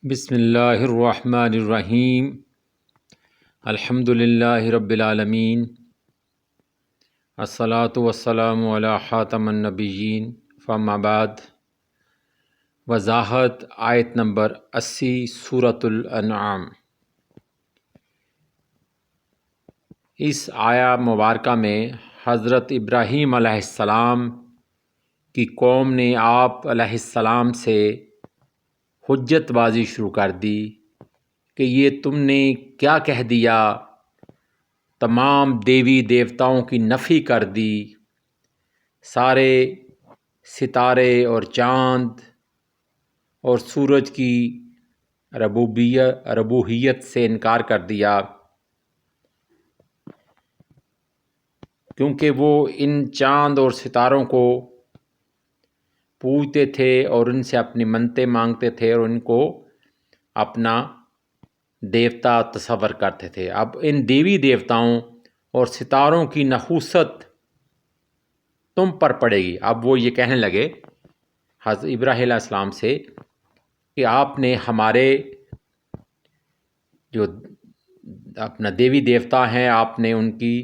بسم اللہ الرحمن الرحیم الحمد للہ رب العالمین الصلاۃ والسلام علی خاتم النبیین فاما بعد۔ وضاحت آیت نمبر 80 سورۃ الانعام۔ اس آیا مبارکہ میں حضرت ابراہیم علیہ السلام کی قوم نے آپ علیہ السلام سے حجت بازی شروع کر دی کہ یہ تم نے کیا کہہ دیا، تمام دیوی دیوتاؤں کی نفی کر دی، سارے ستارے اور چاند اور سورج کی ربوبیت سے انکار کر دیا، کیونکہ وہ ان چاند اور ستاروں کو پوجتے تھے اور ان سے اپنی منتیں مانگتے تھے اور ان کو اپنا دیوتا تصور کرتے تھے۔ اب ان دیوی دیوتاؤں اور ستاروں کی نحوست تم پر پڑے گی۔ اب وہ یہ کہنے لگے حضرت ابراہیم علیہ السلام سے کہ آپ نے ہمارے جو اپنا دیوی دیوتا ہیں آپ نے ان کی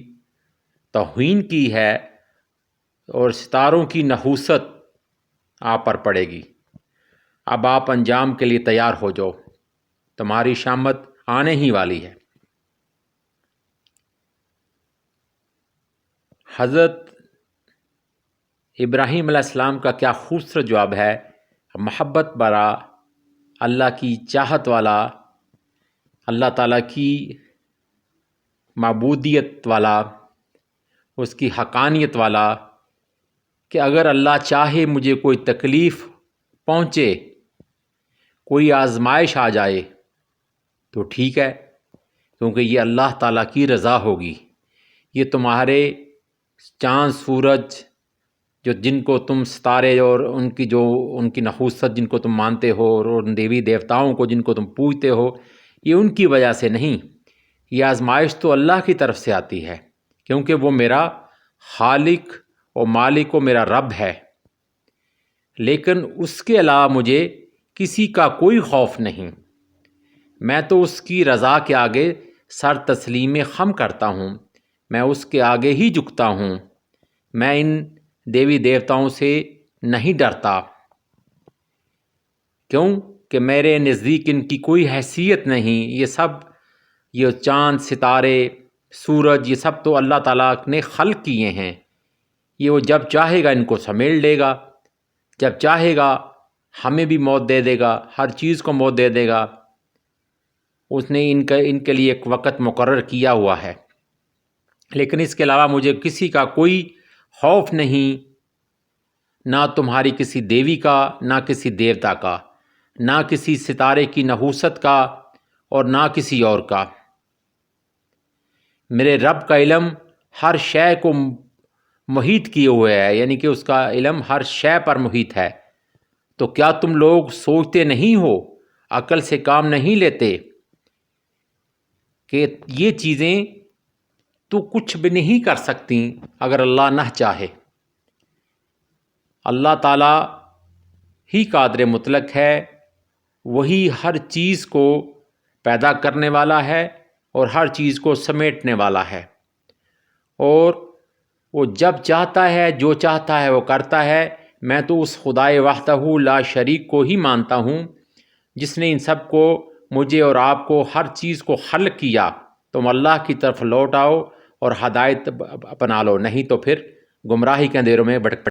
توہین کی ہے اور ستاروں کی نحوست آپ پر پڑے گی۔ اب آپ انجام کے لیے تیار ہو جاؤ، تمہاری شامت آنے ہی والی ہے۔ حضرت ابراہیم علیہ السلام کا کیا خوبصورت جواب ہے، محبت برا، اللہ کی چاہت والا، اللہ تعالیٰ کی معبودیت والا، اس کی حقانیت والا، کہ اگر اللہ چاہے مجھے کوئی تکلیف پہنچے، کوئی آزمائش آ جائے تو ٹھیک ہے، کیونکہ یہ اللہ تعالیٰ کی رضا ہوگی۔ یہ تمہارے چاند سورج جن کو تم ستارے اور ان کی نحوست جن کو تم مانتے ہو اور ان دیوی دیوتاؤں کو جن کو تم پوجتے ہو، یہ ان کی وجہ سے نہیں، یہ آزمائش تو اللہ کی طرف سے آتی ہے، کیونکہ وہ میرا خالق اور مالک و میرا رب ہے۔ لیکن اس کے علاوہ مجھے کسی کا کوئی خوف نہیں، میں تو اس کی رضا کے آگے سر تسلیم خم کرتا ہوں، میں اس کے آگے ہی جھکتا ہوں، میں ان دیوی دیوتاؤں سے نہیں ڈرتا، کیوں کہ میرے نزدیک ان کی کوئی حیثیت نہیں۔ یہ چاند ستارے سورج یہ سب تو اللہ تعالیٰ نے خلق کیے ہیں، یہ وہ جب چاہے گا ان کو سمیٹ لے گا، جب چاہے گا ہمیں بھی موت دے دے گا، ہر چیز کو موت دے دے گا۔ اس نے ان کے لیے ایک وقت مقرر کیا ہوا ہے، لیکن اس کے علاوہ مجھے کسی کا کوئی خوف نہیں، نہ تمہاری کسی دیوی کا، نہ کسی دیوتا کا، نہ کسی ستارے کی نحوست کا اور نہ کسی اور کا۔ میرے رب کا علم ہر شے کو محیط کیے ہوئے ہے، یعنی کہ اس کا علم ہر شے پر محیط ہے۔ تو کیا تم لوگ سوچتے نہیں ہو، عقل سے کام نہیں لیتے کہ یہ چیزیں تو کچھ بھی نہیں کر سکتی اگر اللہ نہ چاہے؟ اللہ تعالیٰ ہی قادر مطلق ہے، وہی ہر چیز کو پیدا کرنے والا ہے اور ہر چیز کو سمیٹنے والا ہے، اور وہ جب چاہتا ہے جو چاہتا ہے وہ کرتا ہے۔ میں تو اس خدائے وحدہ لا شریک کو ہی مانتا ہوں جس نے ان سب کو، مجھے اور آپ کو، ہر چیز کو خلق کیا۔ تم اللہ کی طرف لوٹ آؤ اور ہدایت اپنا لو، نہیں تو پھر گمراہی کے اندھیروں میں بھٹک